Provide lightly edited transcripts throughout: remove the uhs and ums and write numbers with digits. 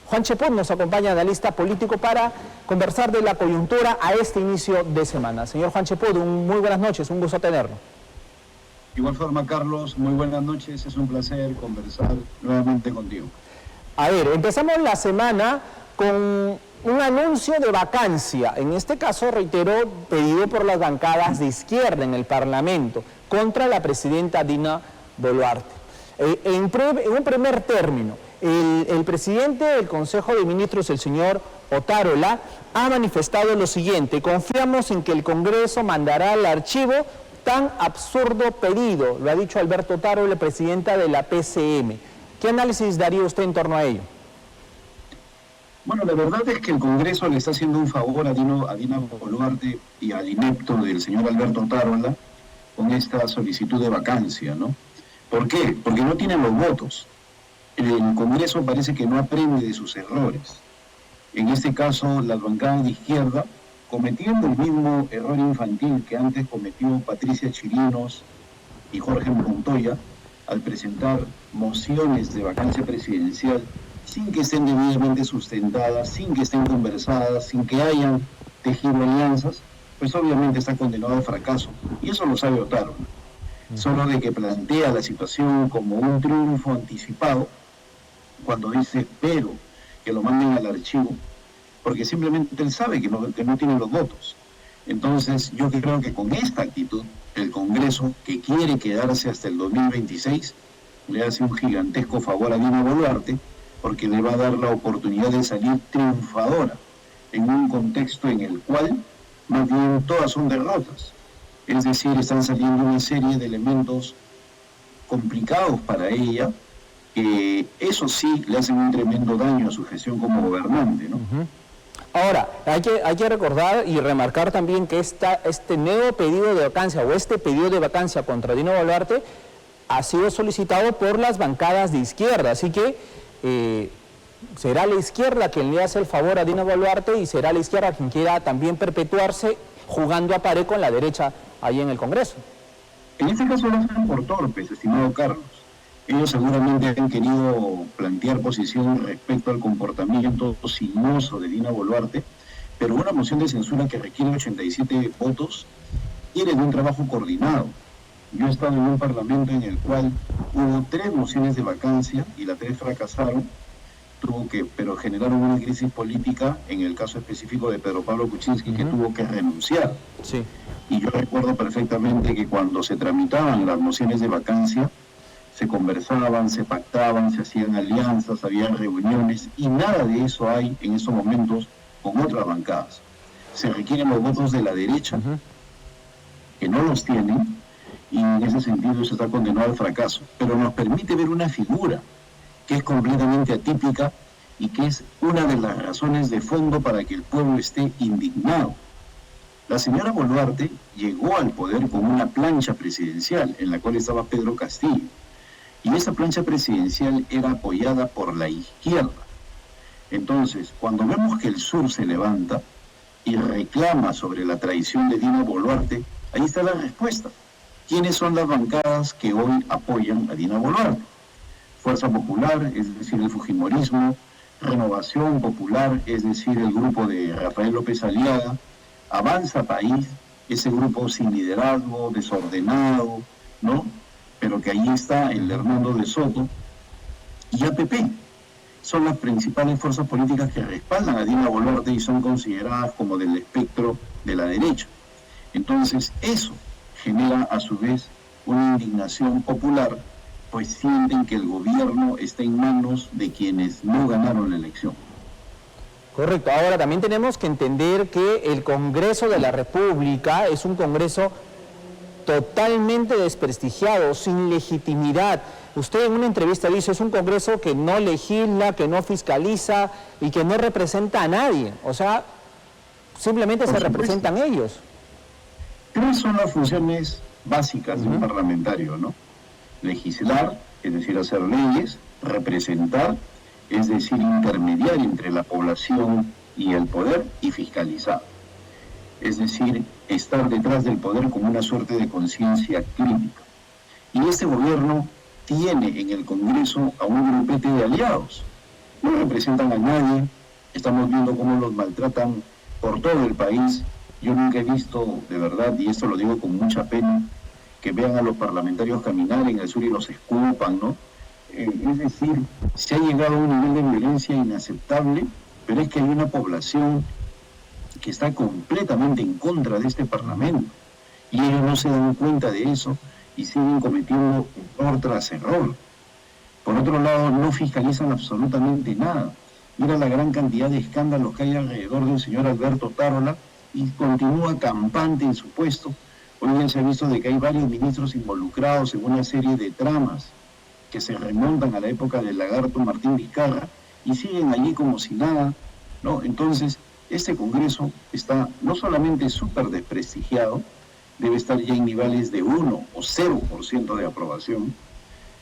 Juan Cheput nos acompaña, analista político, para conversar de la coyuntura a este inicio de semana. Señor Juan Cheput, muy buenas noches, un gusto tenerlo. De igual forma, Carlos, muy buenas noches, es un placer conversar nuevamente contigo. A ver, empezamos la semana con un anuncio de vacancia, en este caso, reitero, pedido por las bancadas de izquierda en el Parlamento, contra la presidenta Dina Boluarte. En un primer término, el presidente del Consejo de Ministros, el señor Otárola, ha manifestado lo siguiente: confiamos en que el Congreso mandará al archivo tan absurdo pedido. Lo ha dicho Alberto Otárola, presidenta de la PCM. ¿Qué análisis daría usted en torno a ello? Bueno, la verdad es que el Congreso le está haciendo un favor a Dina Boluarte y al inepto del señor Alberto Otárola con esta solicitud de vacancia, ¿no? ¿Por qué? Porque no tienen los votos. El Congreso parece que no aprende de sus errores. En este caso, las bancadas de izquierda, cometiendo el mismo error infantil que antes cometió Patricia Chirinos y Jorge Montoya, al presentar mociones de vacancia presidencial sin que estén debidamente sustentadas, sin que estén conversadas, sin que hayan tejido alianzas, pues obviamente está condenado al fracaso. Y eso lo sabe Otárola. Solo de que plantea la situación como un triunfo anticipado, cuando dice espero que lo manden al archivo, porque simplemente él sabe que no tiene los votos. Entonces yo creo que con esta actitud el Congreso, que quiere quedarse hasta el 2026, le hace un gigantesco favor a Dina Boluarte, porque le va a dar la oportunidad de salir triunfadora en un contexto en el cual más bien todas son derrotas. Es decir, están saliendo una serie de elementos complicados para ella, que eso sí le hacen un tremendo daño a su gestión como gobernante, ¿no? Ahora, hay que recordar y remarcar también que este nuevo pedido de vacancia o este pedido de vacancia contra Dina Boluarte ha sido solicitado por las bancadas de izquierda, así que será la izquierda quien le hace el favor a Dina Boluarte y será la izquierda quien quiera también perpetuarse jugando a pared con la derecha ahí en el Congreso. En este caso lo hacen por torpes, estimado Carlos. Ellos seguramente han querido plantear posición respecto al comportamiento sinuoso de Dina Boluarte, pero una moción de censura que requiere 87 votos quiere de un trabajo coordinado. Yo he estado en un parlamento en el cual hubo 3 mociones de vacancia y las 3 fracasaron, pero generaron una crisis política, en el caso específico de Pedro Pablo Kuczynski, que tuvo que renunciar. Sí. Y yo recuerdo perfectamente que cuando se tramitaban las mociones de vacancia, se conversaban, se pactaban, se hacían alianzas, había reuniones, y nada de eso hay en estos momentos con otras bancadas. Se requieren los votos de la derecha, que no los tienen, y en ese sentido eso está condenado al fracaso. Pero nos permite ver una figura que es completamente atípica y que es una de las razones de fondo para que el pueblo esté indignado. La señora Boluarte llegó al poder con una plancha presidencial en la cual estaba Pedro Castillo. Y esa plancha presidencial era apoyada por la izquierda. Entonces, cuando vemos que el sur se levanta y reclama sobre la traición de Dina Boluarte, ahí está la respuesta. ¿Quiénes son las bancadas que hoy apoyan a Dina Boluarte? Fuerza Popular, es decir, el fujimorismo; Renovación Popular, es decir, el grupo de Rafael López Aliaga; Avanza País, ese grupo sin liderazgo, desordenado, ¿no?, pero que ahí está el Hernando de Soto; y APP. Son las principales fuerzas políticas que respaldan a Dina Boluarte y son consideradas como del espectro de la derecha. Entonces, eso genera a su vez una indignación popular, pues sienten que el gobierno está en manos de quienes no ganaron la elección. Correcto. Ahora también tenemos que entender que el Congreso de la República es un Congreso totalmente desprestigiado, sin legitimidad. Usted en una entrevista dice, es un Congreso que no legisla, que no fiscaliza y que no representa a nadie. O sea, simplemente se representan ellos. 3 son las funciones básicas de un parlamentario, ¿no? Legislar, es decir, hacer leyes; representar, es decir, intermediar entre la población y el poder; y fiscalizar, es decir, estar detrás del poder como una suerte de conciencia crítica. Y este gobierno tiene en el Congreso a un grupete de aliados. no representan a nadie, estamos viendo cómo los maltratan por todo el país. Yo nunca he visto, de verdad, y esto lo digo con mucha pena, que vean a los parlamentarios caminar en el sur y los escupan, ¿no? Es decir, se ha llegado a un nivel de violencia inaceptable, pero es que hay una población que está completamente en contra de este parlamento, y ellos no se dan cuenta de eso y siguen cometiendo error tras error. Por otro lado, no fiscalizan absolutamente nada. Mira la gran cantidad de escándalos que hay alrededor del señor Alberto Tarola y continúa campante en su puesto. Hoy ya se ha visto de que hay varios ministros involucrados en una serie de tramas que se remontan a la época del lagarto Martín Vizcarra y siguen allí como si nada, ¿no? Entonces, este Congreso está no solamente súper desprestigiado, debe estar ya en niveles de 1 o 0% de aprobación,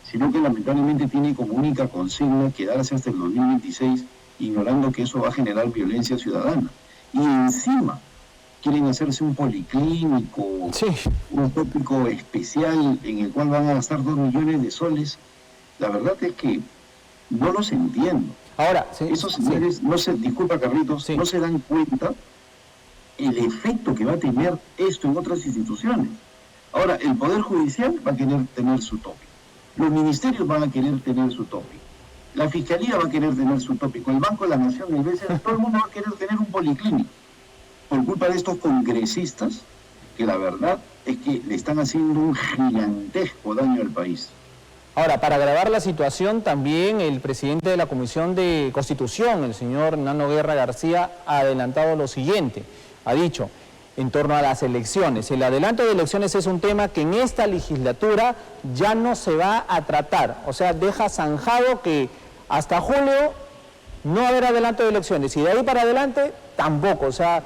sino que lamentablemente tiene como única consigna quedarse hasta el 2026, ignorando que eso va a generar violencia ciudadana. Y encima quieren hacerse un policlínico, Sí. un tópico especial en el cual van a gastar 2 millones de soles. La verdad es que no los entiendo. Ahora, sí, Esos señores, no se, disculpa Carlitos, Sí. no se dan cuenta el efecto que va a tener esto en otras instituciones. Ahora, el Poder Judicial va a querer tener su tópico. Los ministerios van a querer tener su tópico. La Fiscalía va a querer tener su tópico. El Banco de la Nación, el BCE, todo el mundo va a querer tener un policlínico. Por culpa de estos congresistas, que la verdad es que le están haciendo un gigantesco daño al país. Ahora, para agravar la situación, también el presidente de la Comisión de Constitución, el señor Nano Guerra García, ha adelantado lo siguiente. Ha dicho, en torno a las elecciones, el adelanto de elecciones es un tema que en esta legislatura ya no se va a tratar. O sea, deja zanjado que hasta julio no va a haber adelanto de elecciones y de ahí para adelante tampoco. O sea,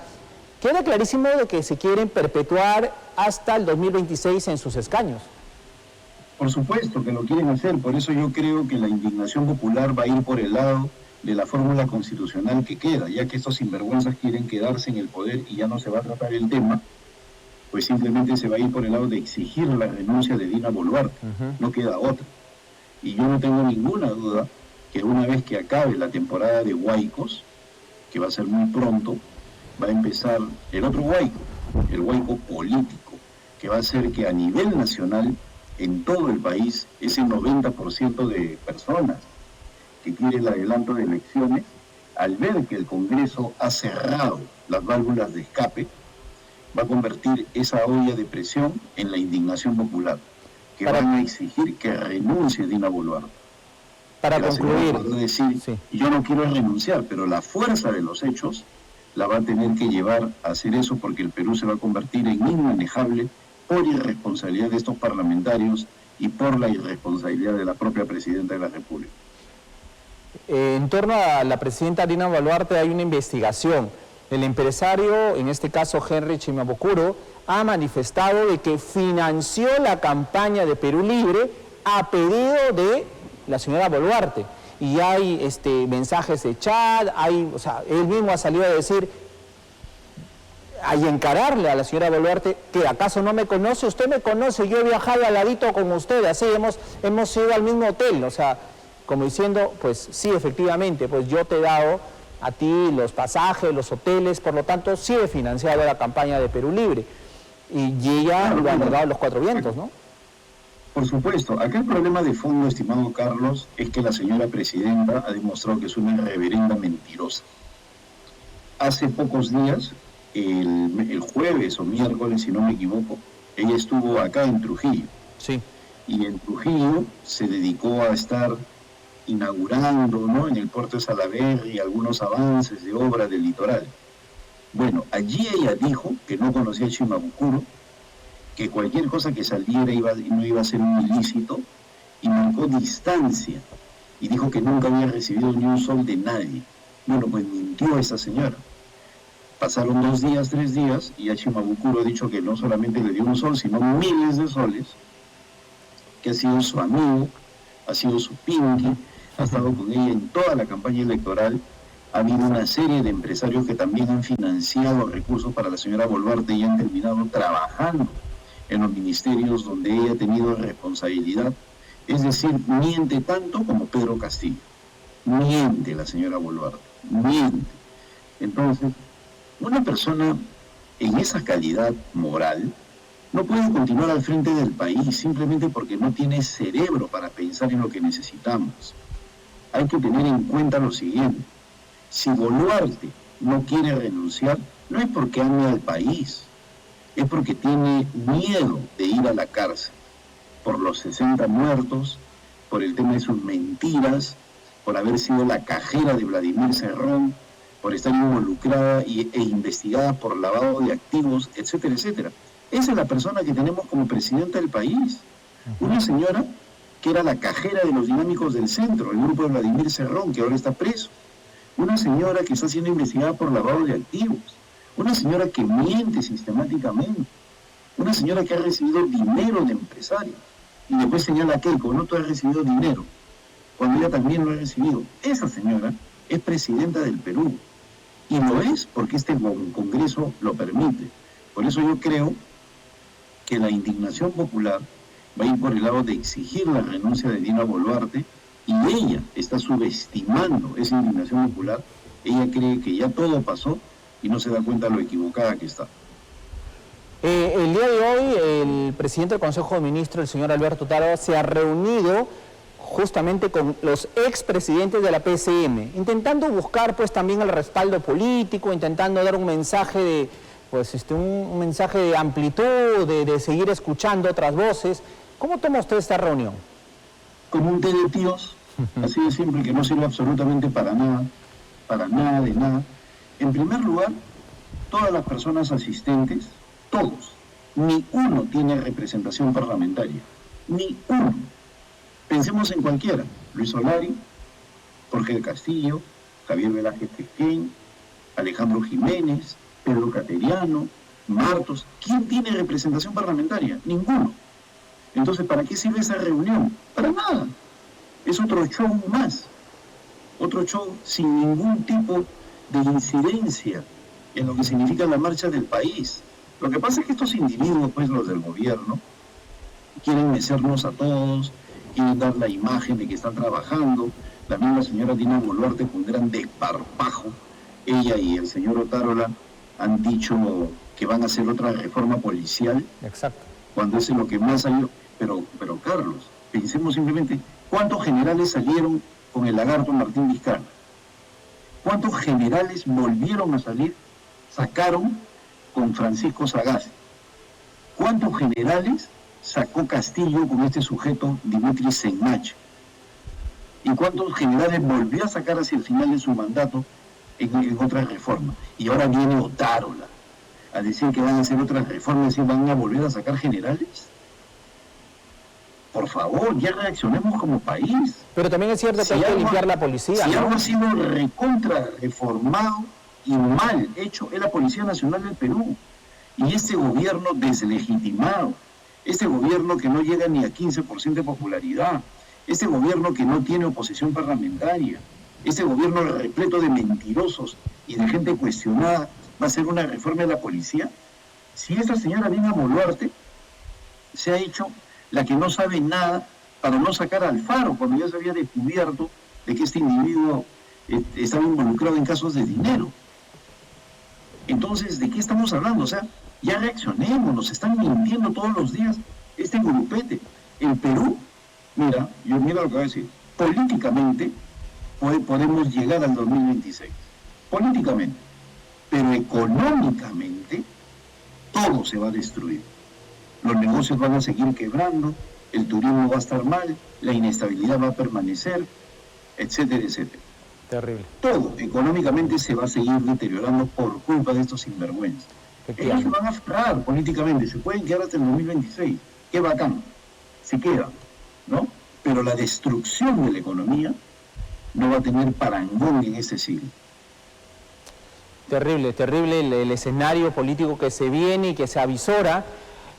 queda clarísimo de que se quieren perpetuar hasta el 2026 en sus escaños. Por supuesto que lo quieren hacer, por eso yo creo que la indignación popular va a ir por el lado de la fórmula constitucional que queda, ya que estos sinvergüenzas quieren quedarse en el poder y ya no se va a tratar el tema, pues simplemente se va a ir por el lado de exigir la renuncia de Dina Boluarte, no queda otra. Y yo no tengo ninguna duda que una vez que acabe la temporada de huaicos, que va a ser muy pronto, va a empezar el otro huaico, el huaico político, que va a hacer que a nivel nacional, en todo el país, ese 90% de personas que quiere el adelanto de elecciones, al ver que el Congreso ha cerrado las válvulas de escape, va a convertir esa olla de presión en la indignación popular, que van a exigir que renuncie Dina Boluarte. Para La señora concluir, podrá decir, sí. yo no quiero renunciar, pero la fuerza de los hechos la va a tener que llevar a hacer eso, porque el Perú se va a convertir en inmanejable por irresponsabilidad de estos parlamentarios y por la irresponsabilidad de la propia Presidenta de la República. En torno a la presidenta Dina Boluarte hay una investigación. El empresario, en este caso Henry Chimabukuro, ha manifestado de que financió la campaña de Perú Libre a pedido de la señora Boluarte. Y hay mensajes de chat, o sea, él mismo ha salido a decir, a encararle a la señora Boluarte, que acaso no me conoce, usted me conoce, yo he viajado al ladito con usted, así hemos ido al mismo hotel, o sea, como diciendo, pues sí, efectivamente, pues yo te he dado a ti los pasajes, los hoteles, por lo tanto sí he financiado la campaña de Perú Libre. Y ella lo ha negado a los 4 vientos, ¿no? Por supuesto, acá el problema de fondo, estimado Carlos, es que la señora presidenta ha demostrado que es una reverenda mentirosa. Hace pocos días, el jueves o miércoles, si no me equivoco, ella estuvo acá en Trujillo. Sí. Y en Trujillo se dedicó a estar inaugurando, ¿no?, en el puerto de Salaverry algunos avances de obra del litoral. Bueno, allí ella dijo que no conocía a Chimabukuro, que cualquier cosa que saliera no iba a ser un ilícito, y marcó distancia, y dijo que nunca había recibido ni un sol de nadie. Bueno, pues mintió esa señora. Pasaron 2 días, 3 días, y a Chimabukuro ha dicho que no solamente le dio un sol, sino miles de soles, que ha sido su amigo, ha sido su pinky, ha estado con ella en toda la campaña electoral. Ha habido una serie de empresarios que también han financiado recursos para la señora Boluarte y han terminado trabajando en los ministerios donde ella ha tenido responsabilidad. Es decir, miente tanto como Pedro Castillo. Miente la señora Boluarte, miente. Entonces, una persona en esa calidad moral no puede continuar al frente del país simplemente porque no tiene cerebro para pensar en lo que necesitamos. Hay que tener en cuenta lo siguiente: si Boluarte no quiere renunciar, no es porque ame al país, es porque tiene miedo de ir a la cárcel por los 60 muertos, por el tema de sus mentiras, por haber sido la cajera de Vladimir Cerrón, por estar involucrada e investigada por lavado de activos, etcétera, etcétera. Esa es la persona que tenemos como presidenta del país. Una señora que era la cajera de los dinámicos del centro, el grupo de Vladimir Cerrón, que ahora está preso. Una señora que está siendo investigada por lavado de activos. Una señora que miente sistemáticamente. Una señora que ha recibido dinero de empresarios. Y después señala a Keiko: no, tú has recibido dinero, cuando ella también lo ha recibido. Esa señora es presidenta del Perú. Y lo es porque este Congreso lo permite. Por eso yo creo que la indignación popular va a ir por el lado de exigir la renuncia de Dina Boluarte, y ella está subestimando esa indignación popular. Ella cree que ya todo pasó y no se da cuenta de lo equivocada que está. El día de hoy, el presidente del Consejo de Ministros, el señor Alberto Otárola, se ha reunido justamente con los expresidentes de la PCM, intentando buscar pues también el respaldo político, intentando dar un mensaje de, pues, un mensaje de amplitud, de seguir escuchando otras voces. ¿Cómo toma usted esta reunión? Como un té de tíos, así de simple, que no sirve absolutamente para nada de nada. En primer lugar, todas las personas asistentes, todos, ni uno tiene representación parlamentaria, ni uno. Pensemos en cualquiera: Luis Solari, Jorge del Castillo, Javier Velázquez Tequén, Alejandro Jiménez, Pedro Cateriano, Martos. ¿Quién tiene representación parlamentaria? Ninguno. Entonces, ¿para qué sirve esa reunión? Para nada. Es otro show más. Otro show sin ningún tipo de incidencia en lo que significa la marcha del país. Lo que pasa es que estos individuos, pues los del gobierno, quieren mecernos a todos, quieren dar la imagen de que están trabajando. La misma señora Dina Boluarte, con gran desparpajo, ella y el señor Otárola han dicho que van a hacer otra reforma policial. Exacto. Cuando eso es lo que más salió. Pero Carlos, pensemos simplemente: ¿cuántos generales salieron con el lagarto Martín Vizcarra? ¿Cuántos generales volvieron a salir, sacaron con Francisco Sagasti? ¿Cuántos generales sacó Castillo con este sujeto Dimitri Senmach? ¿Y cuántos generales volvió a sacar hacia el final de su mandato en otra reforma? Y ahora viene Otárola a decir que van a hacer otras reformas y van a volver a sacar generales. Por favor, ya reaccionemos como país. Pero también es cierto que hay que limpiar la policía, Si ¿no? algo ha sido recontra reformado y mal hecho, es la Policía Nacional del Perú. Y este gobierno deslegitimado, este gobierno que no llega ni a 15% de popularidad, este gobierno que no tiene oposición parlamentaria, este gobierno repleto de mentirosos y de gente cuestionada, va a hacer una reforma de la policía. Si esa señora Dina Boluarte se ha hecho la que no sabe nada para no sacar a Alfaro, cuando ya se había descubierto de que este individuo estaba involucrado en casos de dinero. Entonces, ¿de qué estamos hablando? O sea, ya reaccionemos, nos están mintiendo todos los días este grupete. El Perú, mira lo que voy a decir: políticamente podemos llegar al 2026, políticamente, pero económicamente todo se va a destruir. Los negocios van a seguir quebrando, el turismo va a estar mal, la inestabilidad va a permanecer, etcétera, etcétera. Terrible. Todo económicamente se va a seguir deteriorando por culpa de estos sinvergüenzas. Ellos se van a aferrar políticamente, se pueden quedar hasta el 2026. Qué bacán, se quedan, ¿no? Pero la destrucción de la economía no va a tener parangón en este siglo. Terrible, terrible el escenario político que se viene y que se avisora,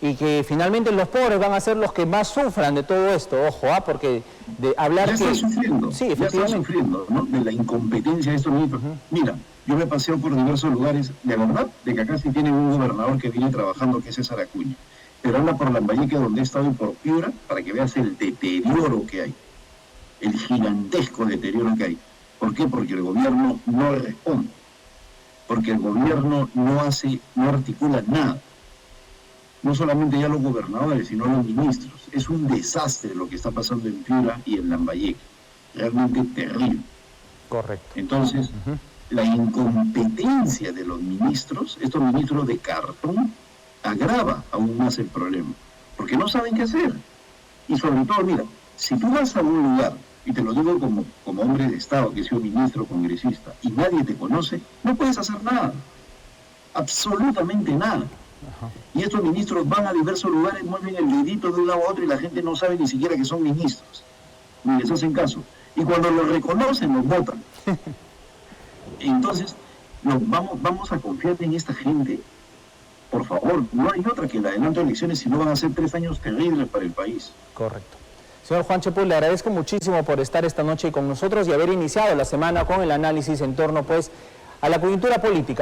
y que finalmente los pobres van a ser los que más sufran de todo esto, ojo, porque de hablar ya que... están sufriendo, sí, ya están sufriendo, ¿no? De la incompetencia de estos ministros. Mira, yo me paseo por diversos lugares, de verdad, de que acá sí tienen un gobernador que viene trabajando, que es César Acuña, pero anda por Lambayeque, donde he estado, y por Piura, para que veas el deterioro que hay, el gigantesco deterioro que hay. ¿Por qué? Porque el gobierno no responde, porque el gobierno no articula nada. No solamente ya los gobernadores, sino los ministros. Es un desastre lo que está pasando en Piura y en Lambayeque. Realmente terrible. Correcto. Entonces, la incompetencia de los ministros, estos ministros de cartón, agrava aún más el problema. Porque no saben qué hacer. Y sobre todo, mira, si tú vas a un lugar, y te lo digo como hombre de Estado, que he sido ministro, congresista, y nadie te conoce, no puedes hacer nada. Absolutamente nada. Ajá. Y estos ministros van a diversos lugares, mueven el dedito de un lado a otro y la gente no sabe ni siquiera que son ministros. Ni les hacen caso. Y cuando los reconocen, los votan. Entonces, vamos a confiar en esta gente. Por favor, no hay otra que el adelanto de elecciones, si no van a ser 3 años terribles para el país. Correcto. Señor Juan Chepuz, le agradezco muchísimo por estar esta noche con nosotros y haber iniciado la semana con el análisis en torno, pues, a la coyuntura política.